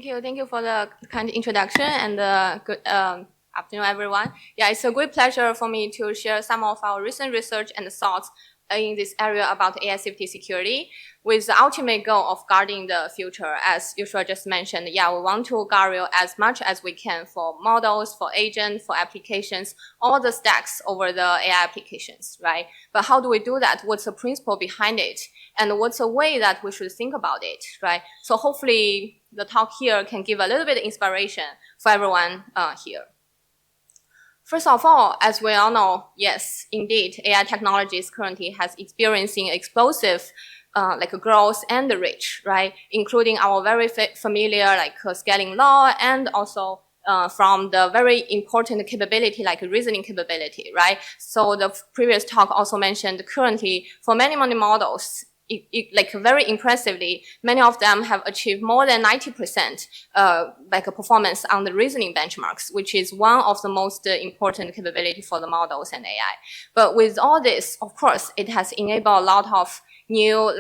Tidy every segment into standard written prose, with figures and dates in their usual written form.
Thank you for the kind introduction and good afternoon, everyone. Yeah, it's a great pleasure for me to share some of our recent research and thoughts in this area about AI safety security with the ultimate goal of guarding the future. As Yushua just mentioned, yeah, we want to guardrail as much as we can for models, for agents, for applications, all the stacks over the AI applications, right? But how do we do that? What's the principle behind it? And what's a way that we should think about it, right? So hopefully the talk here can give a little bit of inspiration for everyone here. First of all, as we all know, yes, indeed, AI technologies currently has experiencing explosive growth and reach, right? Including our very familiar scaling law and also from the very important capability like reasoning capability, right? So the previous talk also mentioned currently for many models, very impressively, many of them have achieved more than 90% performance on the reasoning benchmarks, which is one of the most important capability for the models and AI. But with all this, of course, it has enabled a lot of new,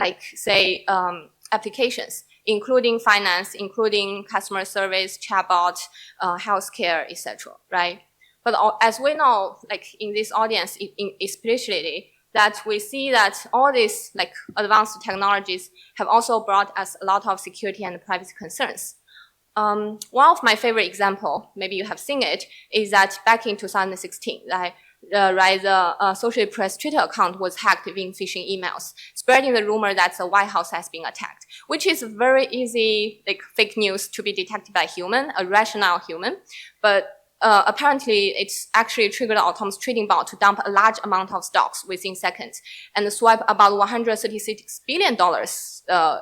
applications, including finance, including customer service, chatbot, healthcare, etc. Right? But as we know, in this audience, especially, that we see that all these advanced technologies have also brought us a lot of security and privacy concerns. One of my favorite example, maybe you have seen it, is that back in 2016, the Social Press Twitter account was hacked via phishing emails, spreading the rumor that the White House has been attacked, which is very easy fake news to be detected by a rational human, but apparently, it's actually triggered an autonomous trading bot to dump a large amount of stocks within seconds and swipe about $136 billion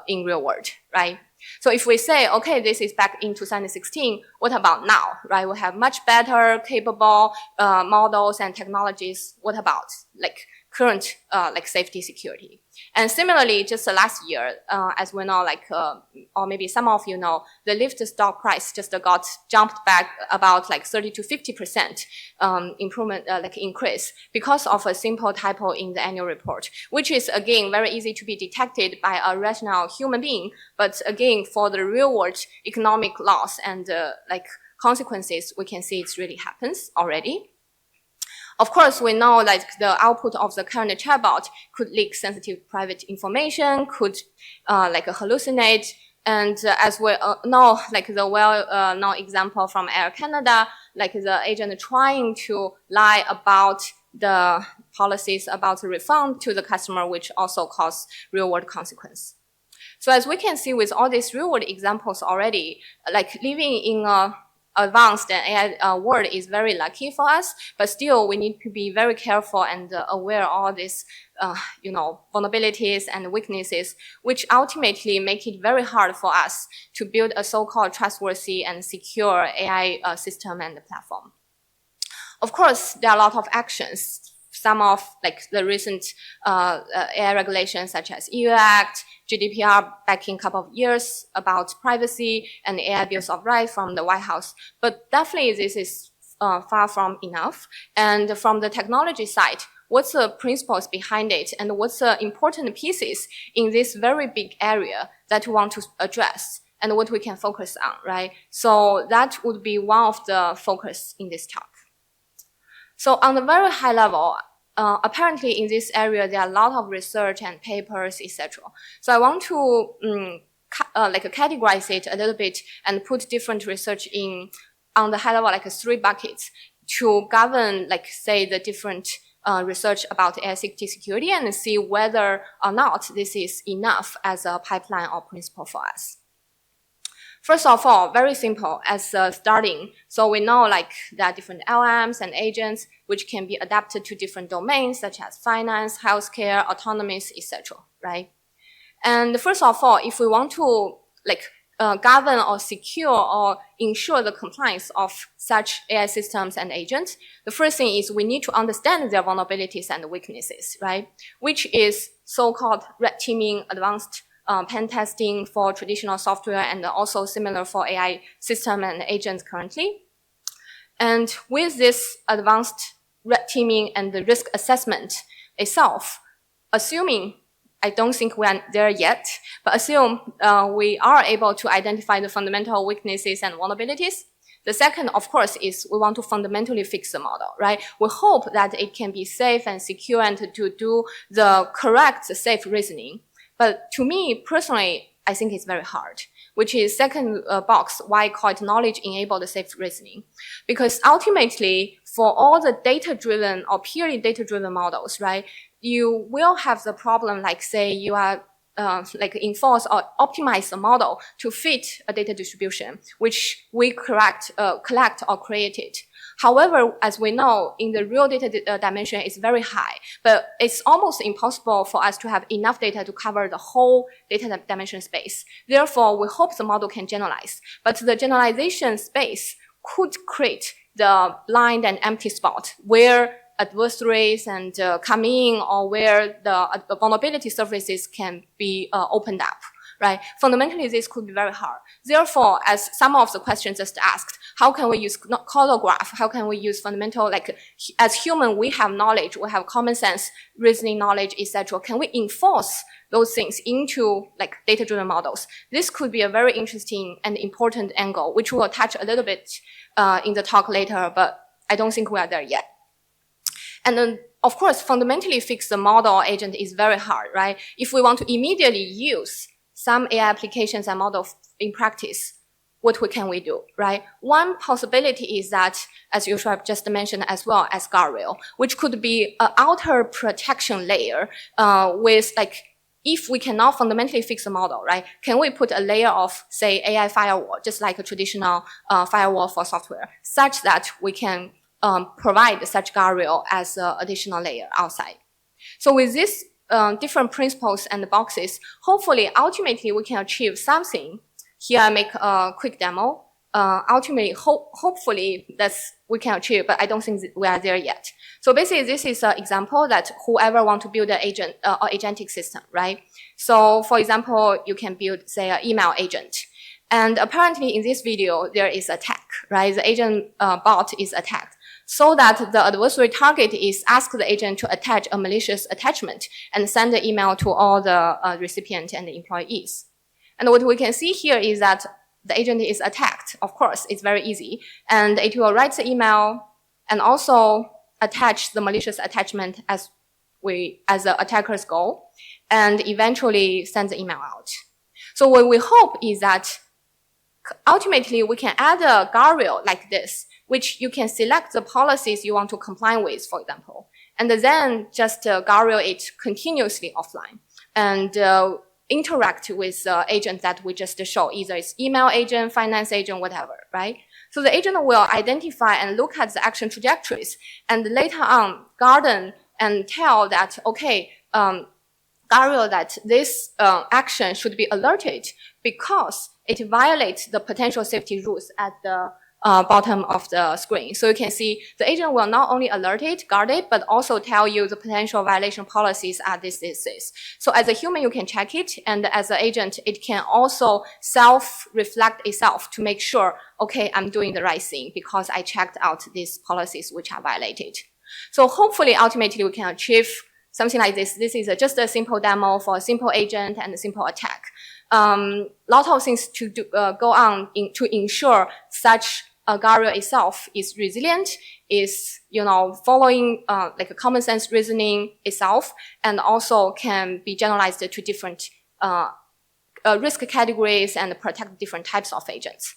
in real world, right? So if we say, okay, this is back in 2016, what about now, right? We have much better, capable models and technologies. What about current safety security? And similarly, just last year, as we know, or maybe some of you know, the Lyft stock price just got jumped back about 30 to 50% improvement, increase because of a simple typo in the annual report, which is again very easy to be detected by a rational human being. But again, for the real world economic loss and consequences, we can see it really happens already. Of course, we know the output of the current chatbot could leak sensitive private information, could hallucinate, and as we know, the well-known example from Air Canada, the agent trying to lie about the policies about the refund to the customer, which also cause real-world consequence. So as we can see with all these real-world examples already, living in a advanced and AI world is very lucky for us, but still we need to be very careful and aware of all these, vulnerabilities and weaknesses, which ultimately make it very hard for us to build a so-called trustworthy and secure AI system and platform. Of course, there are a lot of actions. Some of the recent AI regulations such as EU Act, GDPR back in a couple of years about privacy and AI bills of rights from the White House. But definitely this is far from enough. And from the technology side, what's the principles behind it and what's the important pieces in this very big area that we want to address and what we can focus on, right? So that would be one of the focus in this talk. So on the very high level, apparently in this area, there are a lot of research and papers, etc. So I want to categorize it a little bit and put different research on the high level, 3 buckets to govern, say, the different research about AI safety security and see whether or not this is enough as a pipeline or principle for us. First of all, very simple as starting. So we know there are different LMs and agents which can be adapted to different domains such as finance, healthcare, autonomous, etc. Right? And first of all, if we want to govern or secure or ensure the compliance of such AI systems and agents, the first thing is we need to understand their vulnerabilities and weaknesses, right? Which is so-called red teaming, advanced pen testing for traditional software and also similar for AI system and agents currently. And with this advanced red teaming and the risk assessment itself, assuming I don't think we are there yet, but assume we are able to identify the fundamental weaknesses and vulnerabilities. The second, of course, is we want to fundamentally fix the model, right? We hope that it can be safe and secure and to do the correct, safe reasoning. But to me, personally, I think it's very hard, which is second box, why I call it knowledge-enabled safe reasoning. Because ultimately, for all the data-driven or purely data-driven models, right, you will have the problem, like say you are like enforce or optimize a model to fit a data distribution, which we collect or created. However, as we know, in the real data dimension, it's very high, but it's almost impossible for us to have enough data to cover the whole data dimension space. Therefore, we hope the model can generalize, but the generalization space could create the blind and empty spot where adversaries and come in, or where the vulnerability surfaces can be opened up, right? Fundamentally, this could be very hard. Therefore, as some of the questions just asked, how can we use causal graph? How can we use fundamental, like as human, we have knowledge, we have common sense, reasoning knowledge, etc. Can we enforce those things into like data-driven models? This could be a very interesting and important angle, which we'll touch a little bit in the talk later, but I don't think we are there yet. And then, of course, fundamentally fix the model or agent is very hard, right? If we want to immediately use some AI applications and models in practice, what can we do, right? One possibility is that, as you have just mentioned as well, as Guardrail, which could be an outer protection layer with like, if we cannot fundamentally fix the model, right? Can we put a layer of, say, AI firewall, just like a traditional firewall for software, such that we can provide such guardrail as an additional layer outside. So with these different principles and boxes, hopefully, ultimately, we can achieve something. Here I make a quick demo. Ultimately, hopefully, we can achieve, but I don't think we are there yet. So basically, this is an example that whoever want to build an agent or agentic system, right? So for example, you can build, say, an email agent. And apparently, in this video, there is attack, right? The agent bot is attacked, so that the adversary target is ask the agent to attach a malicious attachment and send the email to all the recipient and the employees. And what we can see here is that the agent is attacked. Of course, it's very easy. And it will write the email and also attach the malicious attachment as the attacker's goal, and eventually send the email out. So what we hope is that ultimately we can add a guardrail like this, which you can select the policies you want to comply with, for example, and then just guardrail it continuously offline and interact with the agent that we just show, either it's email agent, finance agent, whatever, right? So the agent will identify and look at the action trajectories, and later on garden and tell that, okay, guardrail that this action should be alerted because it violates the potential safety rules at the bottom of the screen. So you can see the agent will not only alert it, guard it, but also tell you the potential violation policies are this. So as a human, you can check it, and as an agent, it can also self-reflect itself to make sure, okay, I'm doing the right thing because I checked out these policies which are violated. So hopefully, ultimately, we can achieve something like this. This is just a simple demo for a simple agent and a simple attack. Lot of things to do, go on to ensure such a guardrail itself is resilient, is, following, like a common sense reasoning itself, and also can be generalized to different, risk categories and protect different types of agents.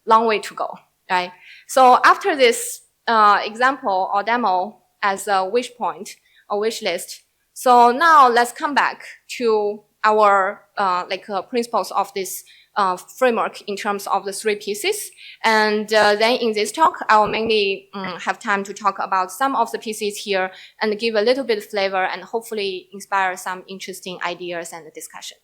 Long way to go, right? So after this, example or demo as a wish point or wish list, so now let's come back to our principles of this framework in terms of the three pieces. And then in this talk, I will mainly have time to talk about some of the pieces here and give a little bit of flavor and hopefully inspire some interesting ideas and discussion.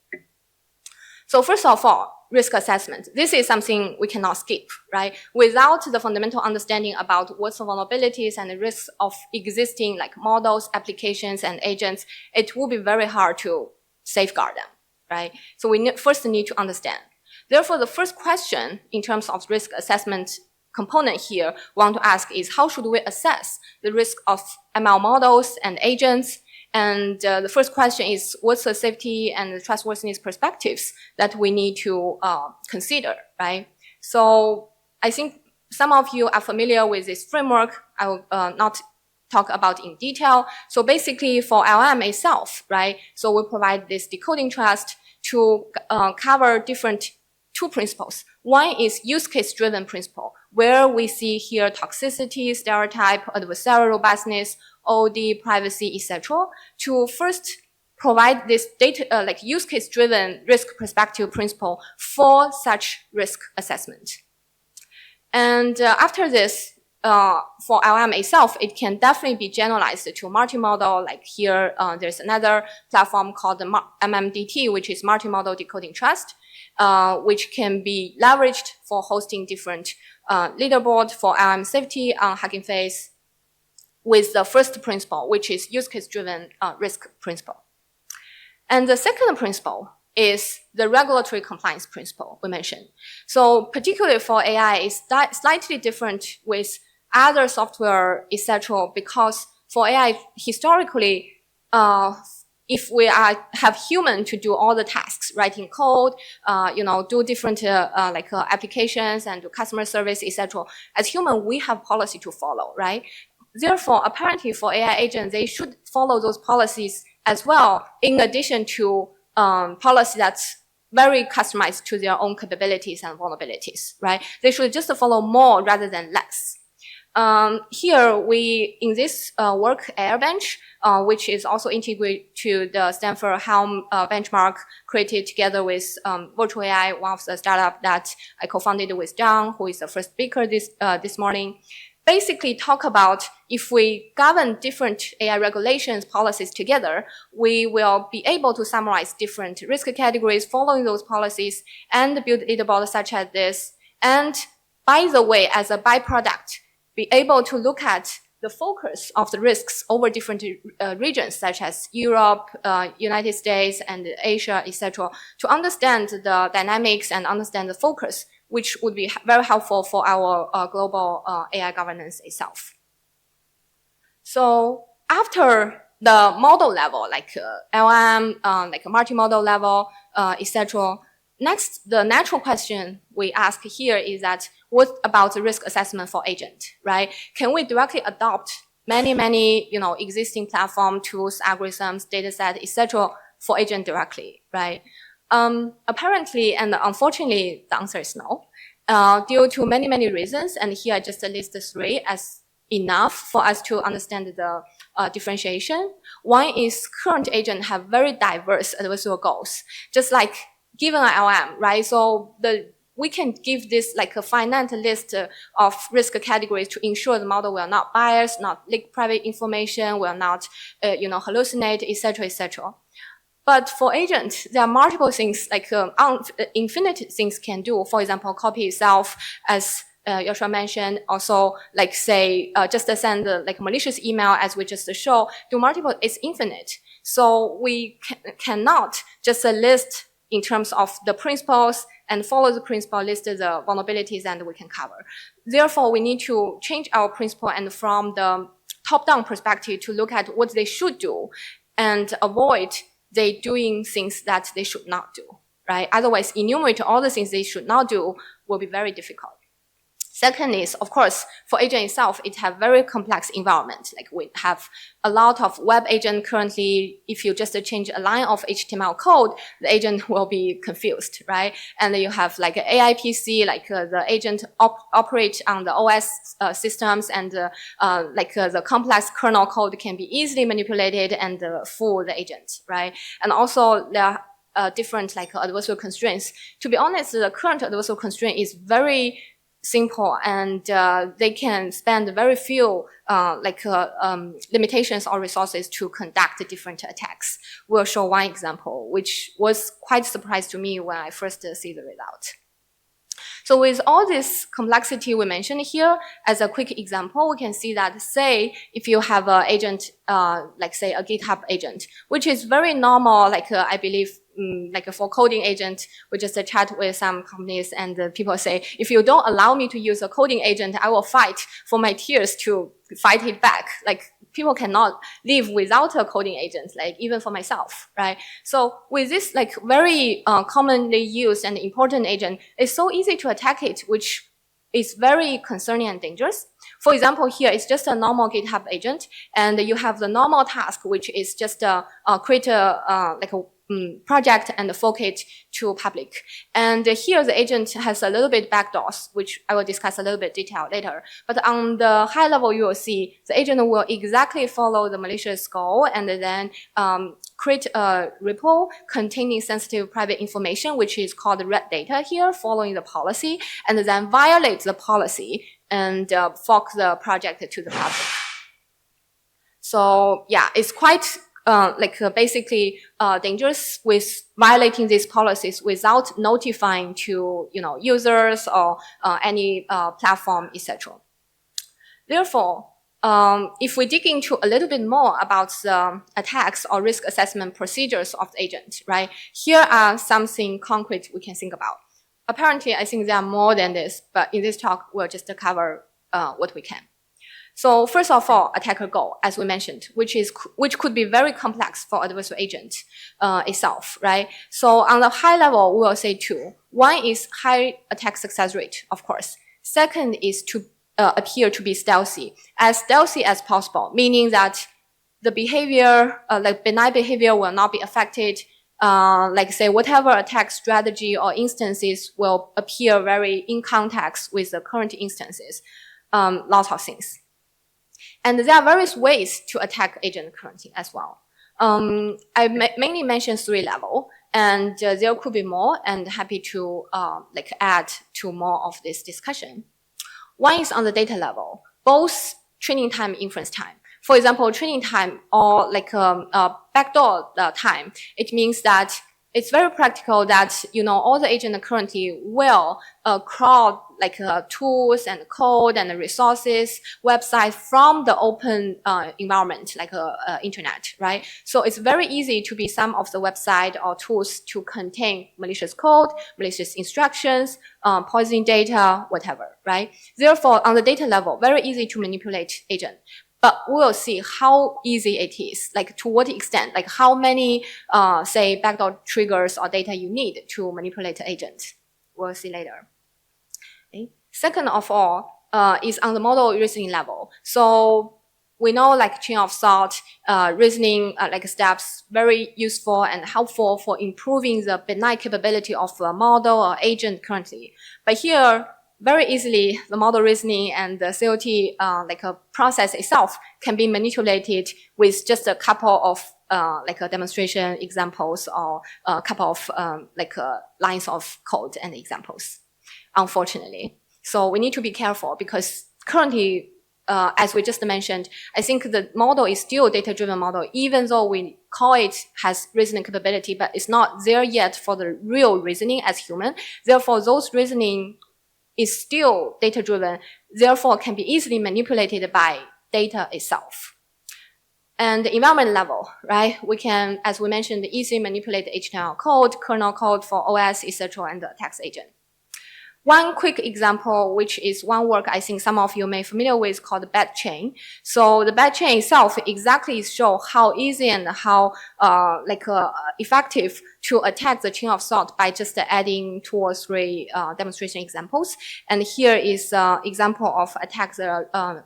So first of all, risk assessment. This is something we cannot skip, right? Without the fundamental understanding about what's the vulnerabilities and the risks of existing like models, applications, and agents, it will be very hard to safeguard them, right? So we first need to understand. Therefore, the first question in terms of risk assessment component here we want to ask is how should we assess the risk of ML models and agents, And the first question is, what's the safety and the trustworthiness perspectives that we need to consider, right? So I think some of you are familiar with this framework. I will not talk about in detail. So basically for LM itself, right? So we provide this decoding trust to cover different two principles. One is use case driven principle, where we see here toxicity, stereotype, adversarial robustness, OD, privacy, etc. To first provide this data, like use case driven risk perspective principle for such risk assessment. And after this, for LM itself, it can definitely be generalized to multimodal. Like here, there's another platform called the MMDT, which is multimodal decoding trust, which can be leveraged for hosting different leaderboard for LM safety on Hugging Face with the first principle, which is use case driven risk principle. And the second principle is the regulatory compliance principle we mentioned. So particularly for AI, it's slightly different with other software, etc. Because for AI, historically, if we have human to do all the tasks, writing code, do different applications and do customer service, etc. As human, we have policy to follow, right? Therefore, apparently for AI agents, they should follow those policies as well, in addition to policy that's very customized to their own capabilities and vulnerabilities, right? They should just follow more rather than less. Here, in this work, Airbench, which is also integrated to the Stanford Helm benchmark created together with Virtual AI, one of the startup that I co-founded with John, who is the first speaker this morning. Basically talk about if we govern different AI regulations policies together, we will be able to summarize different risk categories following those policies and build leaderboards such as this. And by the way, as a byproduct, be able to look at the focus of the risks over different regions such as Europe, United States, and Asia, etc., to understand the dynamics and understand the focus, which would be very helpful for our global AI governance itself. So after the model level, like LM, like a multimodal level, etc., next, the natural question we ask here is that, what about the risk assessment for agent, right? Can we directly adopt many, existing platform tools, algorithms, dataset, etc., for agent directly, right? Apparently, and unfortunately, the answer is no, due to many reasons. And here I just list the three as enough for us to understand the differentiation. One is current agents have very diverse adversarial goals, just like given an LM, right? So we can give this like a finite list of risk categories to ensure the model will not bias, not leak private information, will not, hallucinate, etc., etc. But for agents, there are multiple things, like infinite things can do. For example, copy itself, as Joshua mentioned. Also, like say, just send like malicious email, as we just showed. Do multiple, it's infinite. So we cannot just list in terms of the principles and follow the principle, list the vulnerabilities, and we can cover. Therefore, we need to change our principle and from the top-down perspective to look at what they should do and avoid they doing things that they should not do, right? Otherwise, enumerate all the things they should not do will be very difficult. Second is, of course, for agent itself, it have very complex environment. Like we have a lot of web agent currently. If you just change a line of HTML code, the agent will be confused, right? And then you have like an AI PC, like the agent operate on the OS systems, and the complex kernel code can be easily manipulated and fool the agent, right? And also there are different like adversarial constraints. To be honest, the current adversarial constraint is very simple, and they can spend very few limitations or resources to conduct different attacks. We'll show one example, which was quite a surprise to me when I first see the result. So with all this complexity we mentioned here, as a quick example, we can see that, say, if you have an agent, like say a GitHub agent, which is very normal, I believe, for coding agent, we just chat with some companies and people say, if you don't allow me to use a coding agent, I will fight for my tears to fight it back. Like people cannot live without a coding agent, like even for myself, right? So with this like very commonly used and important agent, it's so easy to attack it, which is very concerning and dangerous. For example, here it's just a normal GitHub agent, and you have the normal task, which is just create a like a project and fork it to public. And here the agent has a little bit backdoors, which I will discuss a little bit detail later. But on the high level, you will see the agent will exactly follow the malicious goal and then create a repo containing sensitive private information, which is called red data here, following the policy, and then violate the policy and fork the project to the public. So yeah, it's quite basically dangerous with violating these policies without notifying to users or any platform, etc. Therefore, if we dig into a little bit more about the attacks or risk assessment procedures of the agent, right? Here are something concrete we can think about. Apparently, I think there are more than this, but in this talk, we'll just cover what we can. So first of all, attacker goal, as we mentioned, which could be very complex for adversary agent itself, right? So on the high level, we will say two. One is high attack success rate, of course. Second is to appear to be stealthy as possible, meaning that the behavior, like benign behavior, will not be affected. Like say whatever attack strategy or instances will appear very in context with the current instances. Lots of things. And there are various ways to attack agent currently as well. I mainly mentioned 3 levels, and there could be more, and happy to add to more of this discussion. One is on the data level, both training time, inference time. For example, training time or backdoor time, it means that it's very practical that all the agents currently will crawl tools and code and resources, websites from the open environment like internet, right? So it's very easy to be some of the website or tools to contain malicious code, malicious instructions, poisoning data, whatever, right? Therefore, on the data level, very easy to manipulate agent. But we'll see how easy it is, like to what extent, like how many, say, backdoor triggers or data you need to manipulate the agent. We'll see later. Okay. Second of all, is on the model reasoning level. So we know like chain of thought, reasoning steps, very useful and helpful for improving the benign capability of a model or agent currently. But here, very easily, the model reasoning and the COT, a process itself can be manipulated with just a couple of, demonstration examples or a couple of, lines of code and examples, unfortunately. So we need to be careful because currently, as we just mentioned, I think the model is still a data-driven model, even though we call it has reasoning capability, but it's not there yet for the real reasoning as human. Therefore, those reasoning is still data-driven, therefore can be easily manipulated by data itself. And the environment level, right? We can, as we mentioned, easily manipulate the HTML code, kernel code for OS, etc., and the text agent. One quick example, which is one work I think some of you may be familiar with, called the bad chain. So the bad chain itself exactly show how easy and how effective to attack the chain of thought by just adding 2 or 3 demonstration examples. And here is an example of attack the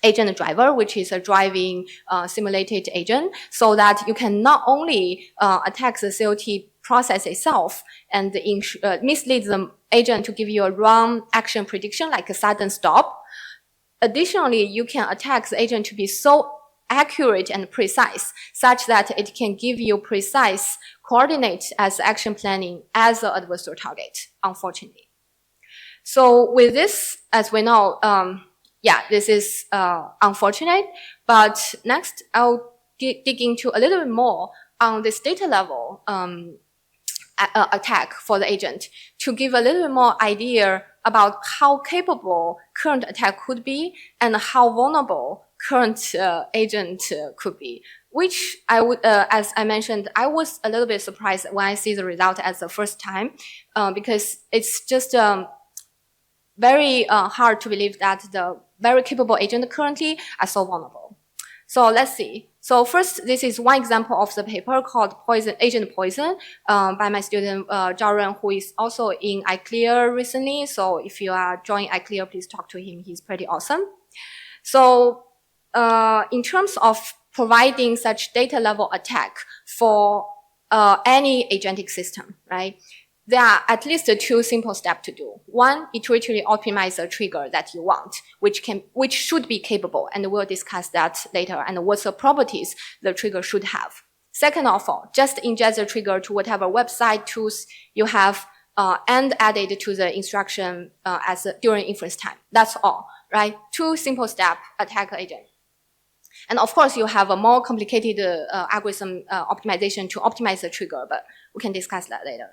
agent driver, which is a driving simulated agent, so that you can not only attack the COT process itself and mislead the agent to give you a wrong action prediction, like a sudden stop. Additionally, you can attack the agent to be so accurate and precise, such that it can give you precise coordinates as action planning as the adversarial target, unfortunately. So with this, as we know, this is unfortunate, but next I'll dig into a little bit more on this data level attack for the agent to give a little bit more idea about how capable current attack could be and how vulnerable current agent could be, which I would, as I mentioned, I was a little bit surprised when I see the result as the first time, because it's just very hard to believe that the very capable agent currently are so vulnerable. So let's see. So first, this is one example of the paper called Agent Poison by my student Guardrail, who is also in iClear recently. So if you are joining iClear, please talk to him. He's pretty awesome. So in terms of providing such data level attack for any agentic system, right? There are at least two simple steps to do. One, iteratively optimize the trigger that you want, which should be capable, and we'll discuss that later, and what's the properties the trigger should have. Second of all, just ingest the trigger to whatever website tools you have, and add it to the instruction during inference time. That's all, right? Two simple step attack agent. And of course, you have a more complicated algorithm optimization to optimize the trigger, but we can discuss that later.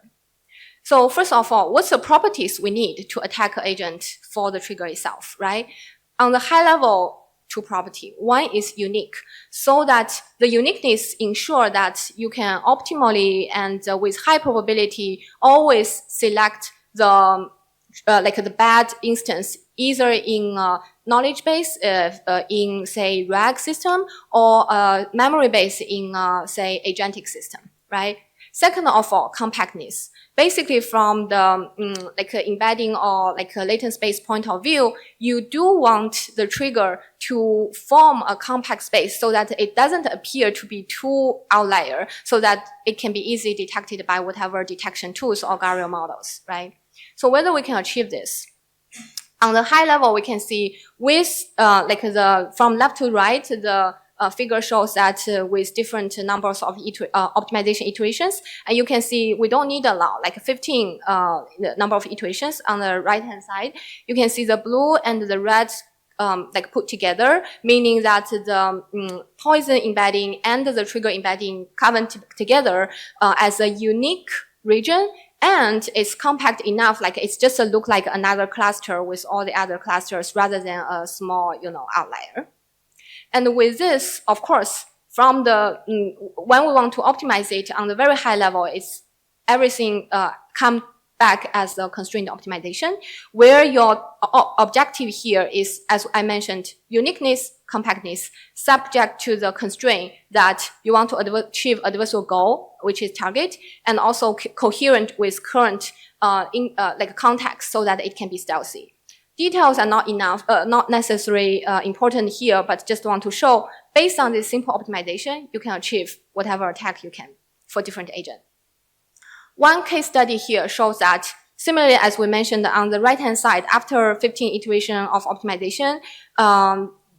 So first of all, what's the properties we need to attack an agent for the trigger itself, right? On the high level, two property. One is unique, so that the uniqueness ensure that you can optimally and with high probability always select the the bad instance either in knowledge base in say RAG system or memory base in say agentic system, right? Second of all, compactness. Basically, from the embedding or a latent space point of view, you do want the trigger to form a compact space so that it doesn't appear to be too outlier, so that it can be easily detected by whatever detection tools or Guardrail models, right? So whether we can achieve this. On the high level, we can see with from left to right, the figure shows that with different numbers of optimization iterations, and you can see we don't need a lot, like 15 number of iterations on the right-hand side. You can see the blue and the red put together, meaning that the poison embedding and the trigger embedding come together as a unique region, and it's compact enough, like it's just look like another cluster with all the other clusters rather than a small, outlier. And with this, of course, from the, when we want to optimize it on the very high level, it's everything come back as the constraint optimization, where your objective here is, as I mentioned, uniqueness, compactness, subject to the constraint that you want to achieve adversarial goal, which is target, and also coherent with current context so that it can be stealthy. Details are not enough, not necessarily important here, but just want to show, based on this simple optimization, you can achieve whatever attack you can for different agents. One case study here shows that, similarly as we mentioned on the right-hand side, after 15 iterations of optimization,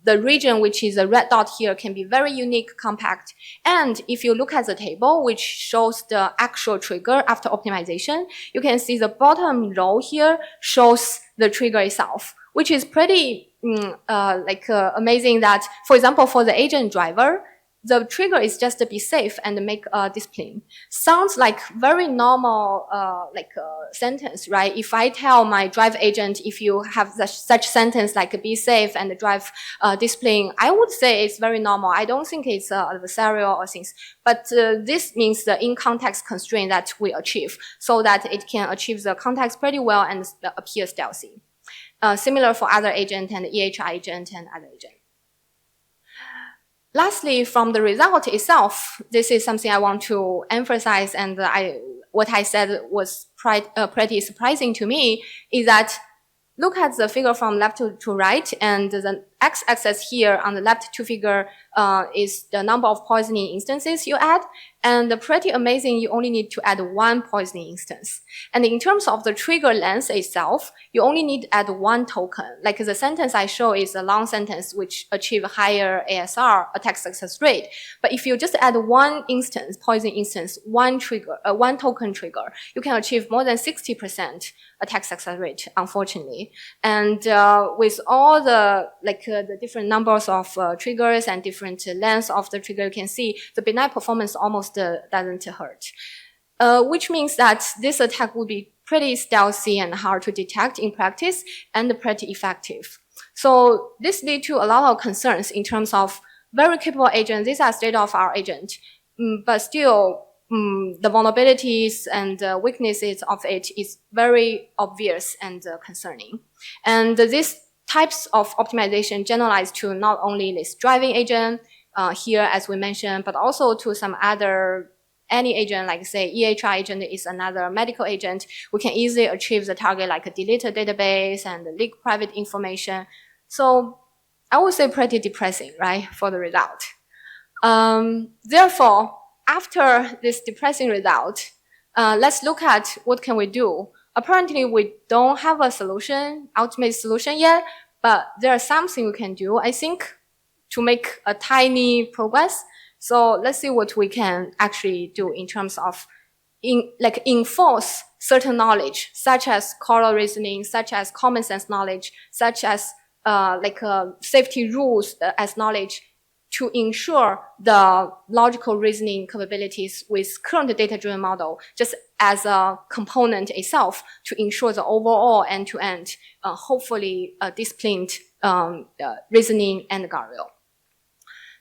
the region, which is a red dot here, can be very unique, compact. And if you look at the table, which shows the actual trigger after optimization, you can see the bottom row here shows the trigger itself, which is pretty amazing that, for example, for the agent driver, the trigger is just to be safe and make a discipline. Sounds like very normal, sentence, right? If I tell my drive agent, if you have such sentence like be safe and drive discipline, I would say it's very normal. I don't think it's adversarial or things. But this means the in-context constraint that we achieve, so that it can achieve the context pretty well and appear stealthy. Similar for other agent and EHR agent and other agent. Lastly, from the result itself, this is something I want to emphasize, and what I said was pretty surprising to me, is that look at the figure from left to right, and the x-axis here on the left two figure is the number of poisoning instances you add, and pretty amazing, you only need to add one poisoning instance. And in terms of the trigger length itself, you only need to add one token. Like the sentence I show is a long sentence which achieve higher ASR, attack success rate. But if you just add one instance, poison instance, one token trigger, you can achieve more than 60% attack success rate, unfortunately. And with all the the different numbers of triggers and different lengths of the trigger, you can see the benign performance almost doesn't hurt. Which means that this attack would be pretty stealthy and hard to detect in practice and pretty effective. So this leads to a lot of concerns in terms of very capable agents. These are state-of-the-art agents, but still the vulnerabilities and weaknesses of it is very obvious and concerning. And these types of optimization generalize to not only this driving agent, here, as we mentioned, but also to some other any agent, like say EHR agent is another medical agent, we can easily achieve the target like a deleted database and leak private information. So I would say pretty depressing, right, for the result. Therefore, after this depressing result, let's look at what can we do. Apparently, we don't have a solution, ultimate solution yet, but there are something we can do, I think, to make a tiny progress. So let's see what we can actually do in terms of enforce certain knowledge, such as causal reasoning, such as common sense knowledge, such as safety rules as knowledge, to ensure the logical reasoning capabilities with current data-driven model, just as a component itself, to ensure the overall end-to-end, hopefully disciplined reasoning and guardrail.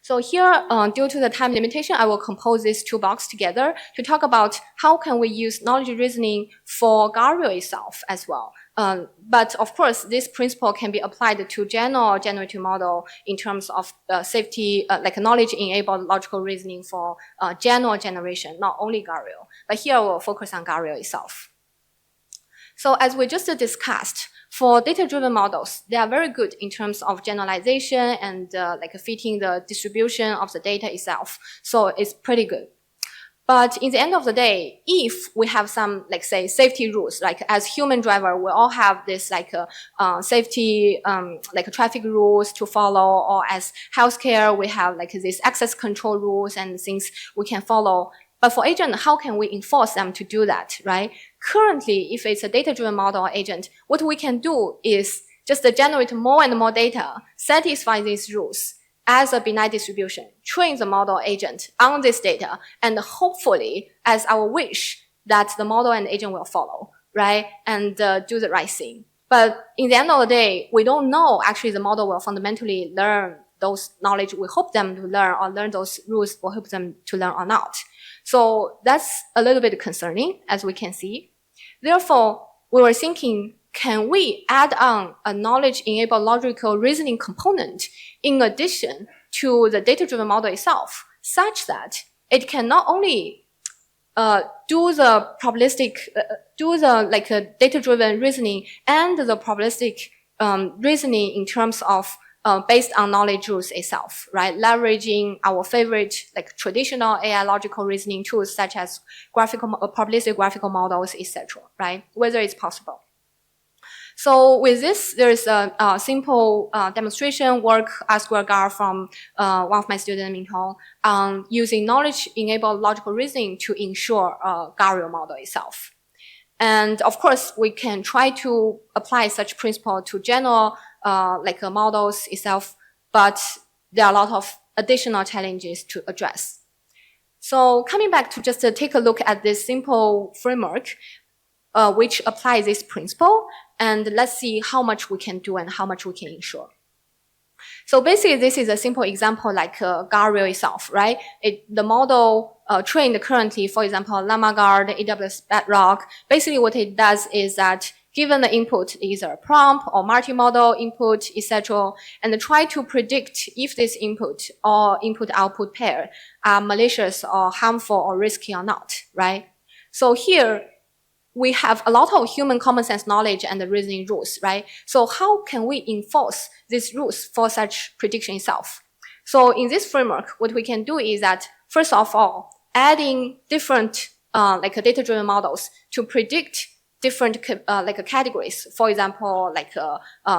So here, due to the time limitation, I will compose these two boxes together to talk about how can we use knowledge reasoning for guardrail itself as well. But of course, this principle can be applied to general generative model in terms of safety, like knowledge-enabled logical reasoning for general generation, not only guardrail. But here we'll focus on guardrail itself. So as we just discussed, for data-driven models, they are very good in terms of generalization and fitting the distribution of the data itself. So it's pretty good. But in the end of the day, if we have some, like say, safety rules, like as human driver, we all have this safety, traffic rules to follow, or as healthcare, we have like these access control rules and things we can follow. But for agent, how can we enforce them to do that, right? Currently, if it's a data-driven model or agent, what we can do is just generate more and more data, satisfy these rules as a benign distribution, train the model agent on this data, and hopefully, as our wish, that the model and agent will follow, right? And do the right thing. But in the end of the day, we don't know actually the model will fundamentally learn those knowledge we hope them to learn, or learn those rules we hope them to learn or not. So that's a little bit concerning, as we can see. Therefore, we were thinking, can we add on a knowledge-enabled logical reasoning component in addition to the data-driven model itself, such that it can not only do the probabilistic, data-driven reasoning and the probabilistic reasoning in terms of based on knowledge rules itself, right? Leveraging our favorite, like traditional AI logical reasoning tools such as probabilistic graphical models, etc., right? Whether it's possible. So with this, there is a simple demonstration work as Guardrail from one of my students, Min Hong, using knowledge-enabled logical reasoning to ensure a Guardrail model itself. And of course, we can try to apply such principle to general models itself, but there are a lot of additional challenges to address. So coming back to just take a look at this simple framework, which applies this principle, and let's see how much we can do and how much we can ensure. So basically, this is a simple example like Guardrail itself, right? The model trained currently, for example, LlamaGuard, AWS Bedrock, basically what it does is that given the input, either prompt or multi-model input, etc., and try to predict if this input or input-output pair are malicious or harmful or risky or not, right? So here, we have a lot of human common sense knowledge and the reasoning rules, right? So how can we enforce these rules for such prediction itself? So in this framework, what we can do is that, first of all, adding different data-driven models to predict different categories, for example,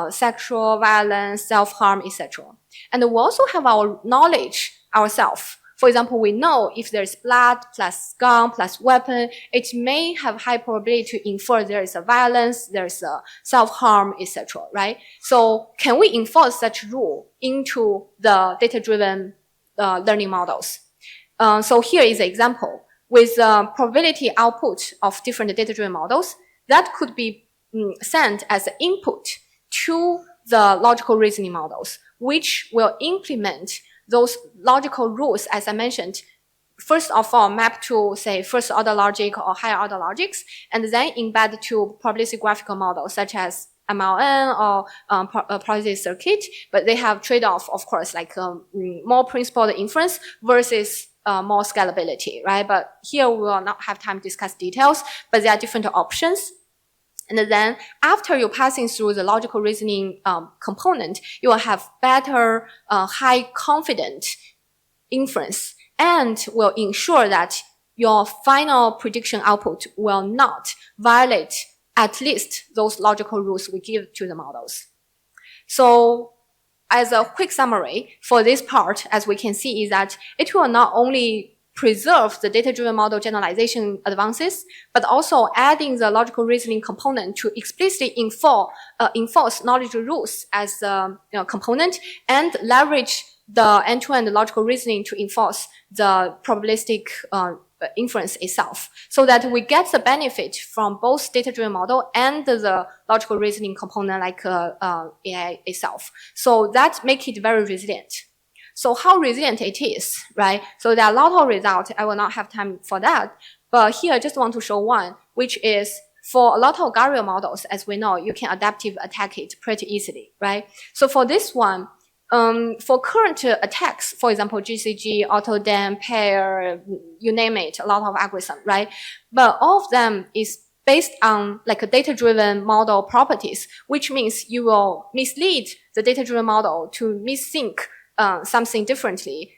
sexual violence, self-harm, etc. And we also have our knowledge ourselves. For example, we know if there's blood plus gun plus weapon, it may have high probability to infer there is a violence, there's a self-harm, etc., right? So can we enforce such rule into the data-driven learning models? So here is an example. With probability output of different data-driven models, that could be sent as an input to the logical reasoning models, which will implement those logical rules, as I mentioned, first of all, map to, say, first-order logic or higher-order logics, and then embed to probabilistic graphical models, such as MLN or probability circuit, but they have trade-off, of course, like more principled inference versus more scalability, right? But here we will not have time to discuss details, but there are different options. And then after you're passing through the logical reasoning component, you will have better, high confident inference and will ensure that your final prediction output will not violate at least those logical rules we give to the models. So as a quick summary for this part, as we can see, is that it will not only preserve the data-driven model generalization advances, but also adding the logical reasoning component to explicitly enforce knowledge rules as a component and leverage the end-to-end logical reasoning to enforce the probabilistic inference itself, so that we get the benefit from both data-driven model and the logical reasoning component like AI itself. So that makes it very resilient. So how resilient it is, right? So there are a lot of results. I will not have time for that. But here I just want to show one, which is for a lot of Guardrail models, as we know, you can adaptive attack it pretty easily, right? So for this one, for current attacks, for example, GCG, AutoDAM, pair, you name it, a lot of algorithms, right? But all of them is based on like a data-driven model properties, which means you will mislead the data-driven model to misthink something differently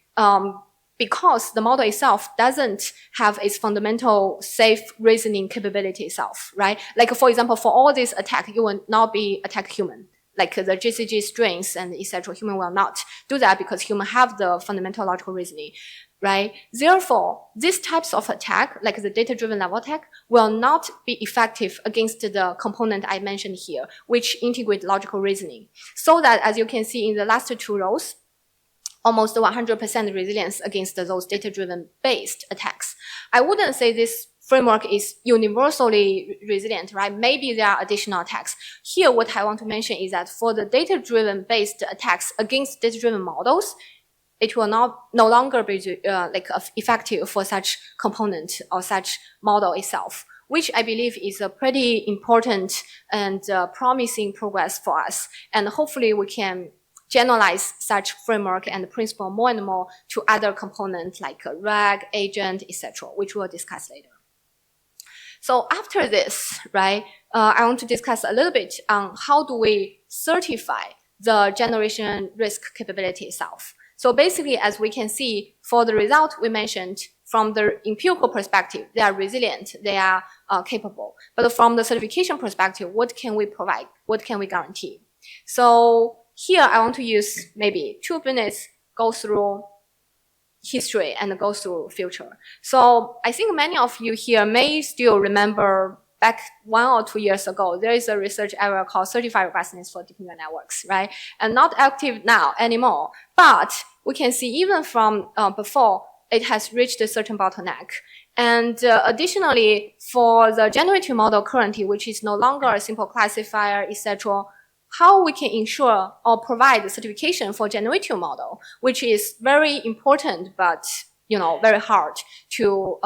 because the model itself doesn't have its fundamental safe reasoning capability itself, right? Like for example, for all these attacks, you will not be attack human. Like the GCG strings and etc. Human will not do that because human have the fundamental logical reasoning, right? Therefore, these types of attack, like the data-driven level attack, will not be effective against the component I mentioned here, which integrate logical reasoning. So that, as you can see in the last two rows, almost 100% resilience against those data-driven based attacks. I wouldn't say this framework is universally resilient, right? Maybe there are additional attacks. Here, what I want to mention is that for the data-driven based attacks against data-driven models, it will no longer be effective for such component or such model itself, which I believe is a pretty important and promising progress for us. And hopefully we can generalize such framework and principle more and more to other components like RAG, agent, etc., which we'll discuss later. So after this, right, I want to discuss a little bit on how do we certify the generation risk capability itself. So basically, as we can see, for the result we mentioned, from the empirical perspective, they are resilient, they are capable. But from the certification perspective, what can we provide? What can we guarantee? So here I want to use maybe 2 minutes, go through history and go through future. So I think many of you here may still remember back 1 or 2 years ago, there is a research area called certified robustness for deep neural networks, right? And not active now anymore. But we can see even from before, it has reached a certain bottleneck. And additionally, for the generative model currently, which is no longer a simple classifier, etc., how we can ensure or provide the certification for generative model, which is very important, but very hard to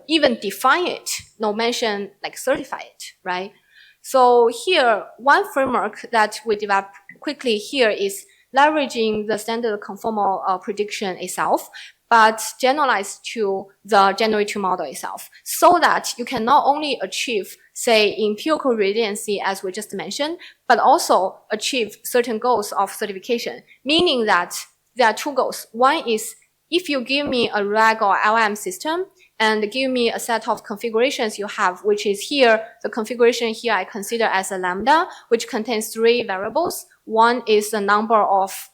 even define it, no mention like certify it, right? So here, one framework that we developed quickly here is leveraging the standard conformal prediction itself, but generalized to the generative model itself, so that you can not only achieve, say, empirical resiliency, as we just mentioned, but also achieve certain goals of certification, meaning that there are 2 goals. One is, if you give me a RAG or LM system and give me a set of configurations you have, which is here, the configuration here I consider as a lambda, which contains 3 variables. One is the number of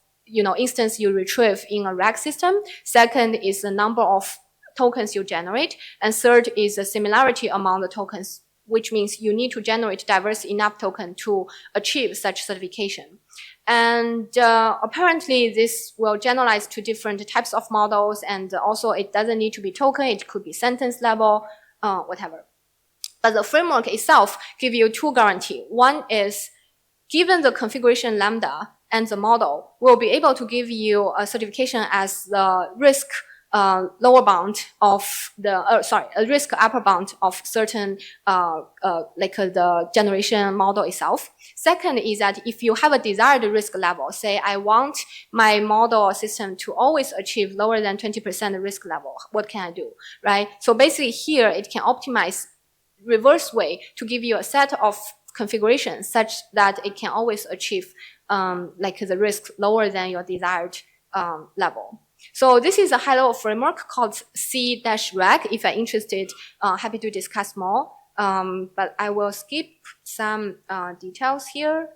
instance you retrieve in a RAG system. Second is the number of tokens you generate. And third is the similarity among the tokens, which means you need to generate diverse enough token to achieve such certification. And apparently this will generalize to different types of models, and also it doesn't need to be token, it could be sentence level, whatever. But the framework itself gives you 2 guarantees. One is, given the configuration lambda and the model, will be able to give you a certification as the risk lower bound of the, a risk upper bound of certain, the generation model itself. Second is that if you have a desired risk level, say I want my model or system to always achieve lower than 20% risk level, what can I do, right? So basically here it can optimize reverse way to give you a set of configurations such that it can always achieve the risk lower than your desired level. So this is a high-level framework called C-RAG. If you're interested, happy to discuss more. But I will skip some details here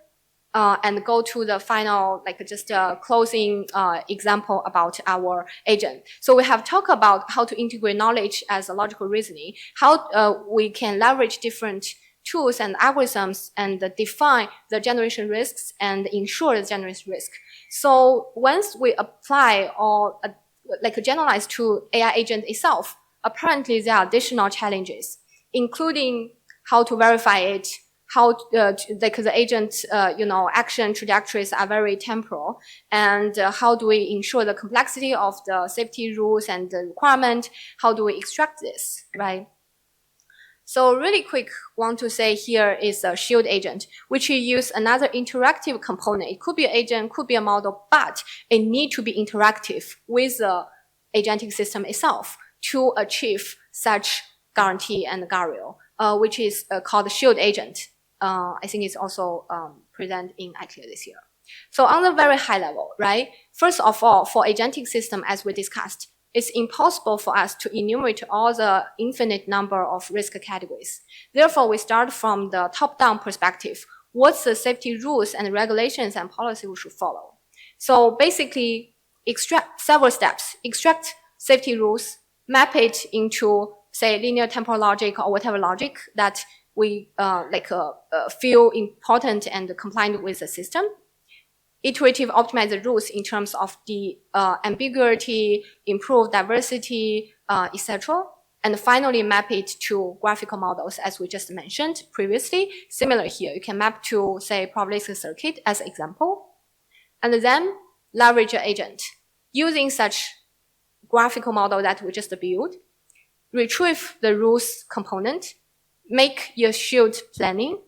and go to the final, just a closing example about our agent. So we have talked about how to integrate knowledge as a logical reasoning, how we can leverage different tools and algorithms and define the generation risks and ensure the generation risk. So once we apply or generalize to AI agent itself, apparently there are additional challenges, including how to verify it, how the agent action trajectories are very temporal, and how do we ensure the complexity of the safety rules and the requirement, how do we extract this, right? So really quick, want to say here is a shield agent, which you use another interactive component. It could be an agent, could be a model, but it need to be interactive with the agentic system itself to achieve such guarantee and guardrail, which is called shield agent. I think it's also presented in ICLEAR this year. So on the very high level, right? First of all, for agentic system, as we discussed, it's impossible for us to enumerate all the infinite number of risk categories. Therefore, we start from the top-down perspective. What's the safety rules and regulations and policy we should follow? So basically, extract several steps. Extract safety rules, map it into, say, linear temporal logic or whatever logic that we feel important and compliant with the system. Iterative optimize the rules in terms of the ambiguity, improve diversity, etc. And finally, map it to graphical models, as we just mentioned previously. Similar here, you can map to, say, probabilistic circuit as example. And then leverage an agent. Using such graphical model that we just built, retrieve the rules component, make your shield planning,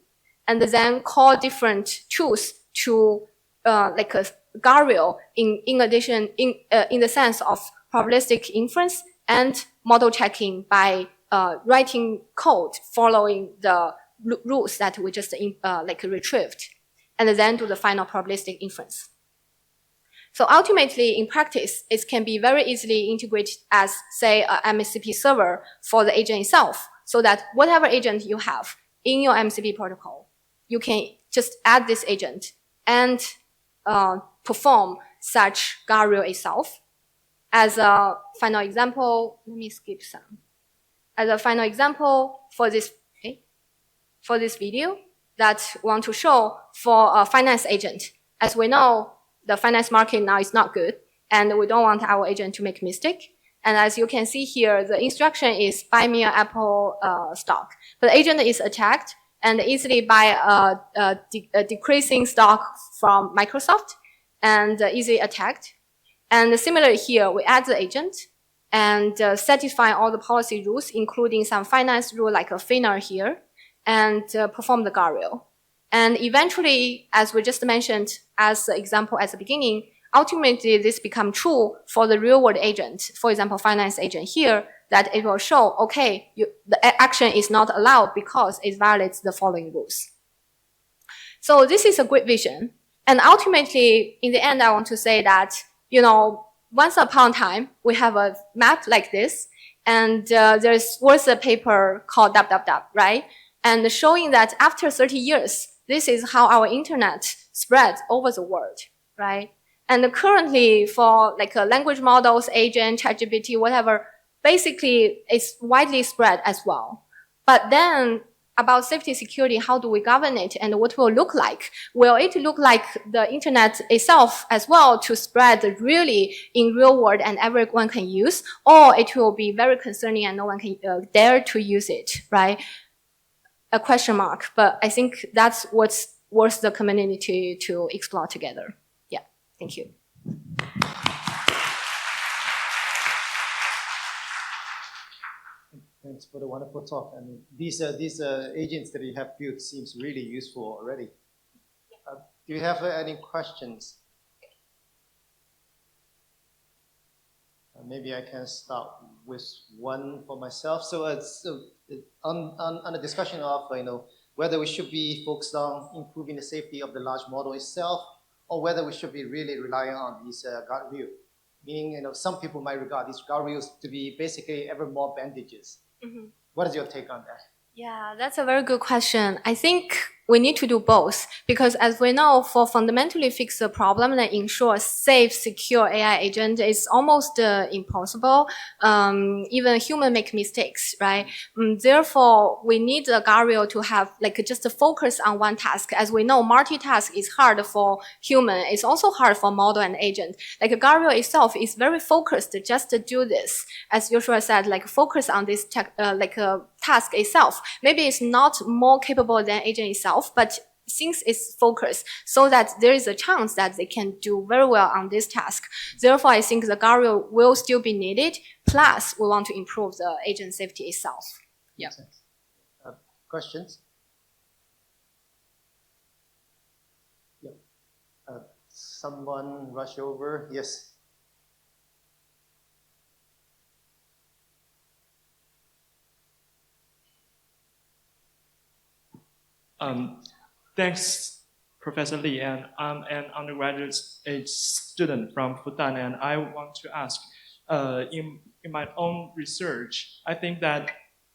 and then call different tools to a guardrail in addition, in the sense of probabilistic inference and model checking by writing code following the rules that we just retrieved, and then do the final probabilistic inference. So ultimately, in practice, it can be very easily integrated as, say, a MCP server for the agent itself, so that whatever agent you have in your MCP protocol, you can just add this agent and perform such guardrail itself. As a final example, let me skip some. As a final example for this, for this video that we want to show for a finance agent. As we know, the finance market now is not good, and we don't want our agent to make mistake. And as you can see here, the instruction is buy me an Apple stock. But the agent is attacked and easily buy a decreasing stock from Microsoft and easily attacked. And similarly here, we add the agent and satisfy all the policy rules, including some finance rule like a FINRA here, and perform the guardrail. And eventually, as we just mentioned as the example at the beginning, ultimately this becomes true for the real world agent. For example, finance agent here, that it will show, okay, the action is not allowed because it violates the following rules. So this is a great vision. And ultimately, in the end, I want to say that, once upon a time, we have a map like this, and was a paper called right? And showing that after 30 years, this is how our internet spreads over the world, right? And currently, for language models, agent, ChatGPT, whatever, basically it's widely spread as well. But then about safety security, how do we govern it and what will it look like? Will it look like the internet itself as well to spread really in real world and everyone can use? Or it will be very concerning and no one can dare to use it, right? A question mark, but I think that's what's worth the community to explore together. Yeah, thank you. thanks for the wonderful talk. I mean, these agents that you have built seems really useful already. Do you have any questions? Maybe I can start with one for myself. So, on the discussion of whether we should be focused on improving the safety of the large model itself, or whether we should be really relying on these guardrail. Meaning, some people might regard these guardrails to be basically ever more bandages. Mm-hmm. What is your take on that? Yeah, that's a very good question. I think we need to do both because as we know, for fundamentally fix the problem and ensure a safe, secure AI agent is almost impossible. Even human make mistakes, right? Therefore, we need a guardrail to have just a focus on one task. As we know, multitask is hard for human. It's also hard for model and agent. Like a guardrail itself is very focused just to do this. As Joshua said, focus on this task itself. Maybe it's not more capable than agent itself, but since it's focused, so that there is a chance that they can do very well on this task. Therefore, I think the guardrail will still be needed. Plus, we want to improve the agent safety itself. Yeah. Questions? Yeah. Someone rush over. Yes. Thanks, Professor Lee, and I'm an undergraduate student from Fudan, and I want to ask, in my own research, I think that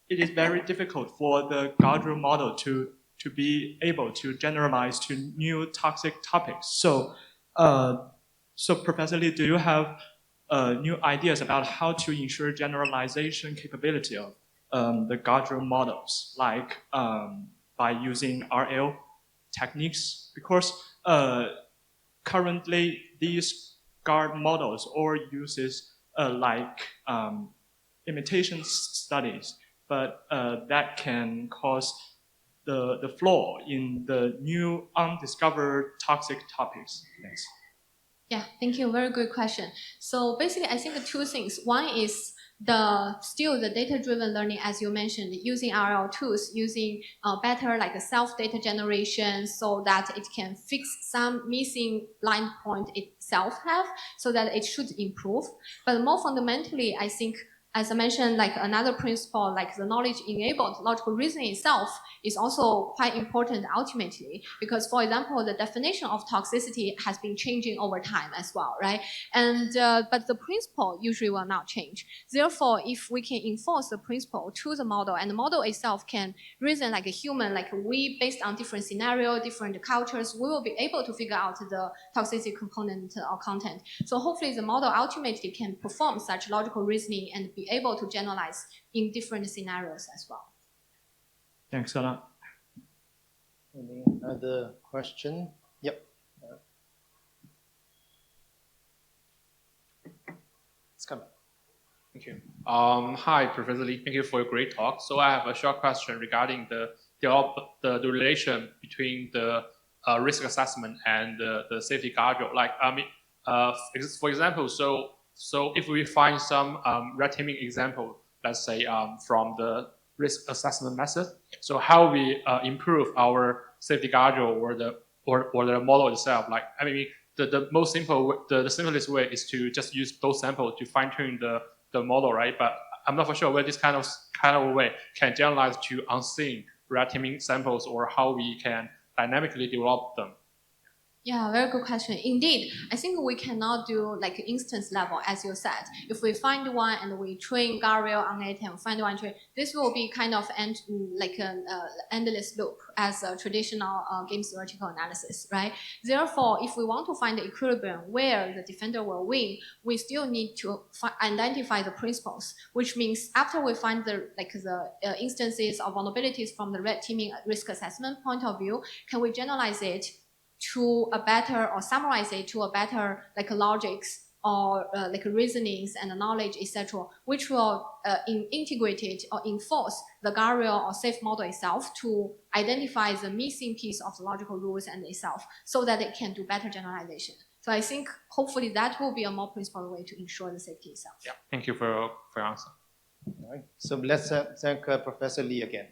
it is very difficult for the Guardrail model to be able to generalize to new toxic topics. So, Professor Lee, do you have new ideas about how to ensure generalization capability of the Guardrail models, like by using RL techniques? Because currently these guard models all uses imitation studies, but that can cause the flaw in the new undiscovered toxic topics. Thanks. Yeah, thank you. Very good question. So basically, I think two things. One is still the data-driven learning, as you mentioned, using RL tools, using better self-data generation so that it can fix some missing blind point itself have, so that it should improve. But more fundamentally, I think, as I mentioned, another principle, the knowledge-enabled logical reasoning itself is also quite important ultimately, because, for example, the definition of toxicity has been changing over time as well, right? And but the principle usually will not change. Therefore, if we can enforce the principle to the model, and the model itself can reason like a human, like we, based on different scenario, different cultures, we will be able to figure out the toxicity component or content. So hopefully the model ultimately can perform such logical reasoning and be able to generalize in different scenarios as well. Thanks a lot. Any other question? Yep. It's coming. Thank you. Hi, Professor Lee. Thank you for your great talk. So I have a short question regarding the relation between the risk assessment and the safety guardrail. For example, so if we find some red teaming example, let's say from the risk assessment method, so how we improve our safety guardrail or the model itself? The most simple, the simplest way is to just use those samples to fine tune the model, right? But I'm not for sure whether this kind of way can generalize to unseen red teaming samples, or how we can dynamically develop them. Yeah, very good question. Indeed, I think we cannot do instance level, as you said. If we find one and we train Guardrail on it and find one train, this will be kind of an endless loop as a traditional game theoretical analysis, right? Therefore, if we want to find the equilibrium where the defender will win, we still need to identify the principles, which means after we find the instances of vulnerabilities from the red teaming risk assessment point of view, can we generalize it to a better, or summarize it to a better logics or reasonings and knowledge, etc., which will integrate it or enforce the Guardrail or safe model itself to identify the missing piece of the logical rules and itself, so that it can do better generalization. So I think hopefully that will be a more principled way to ensure the safety itself. Yeah, thank you for your answer. All right. So let's thank Professor Lee again.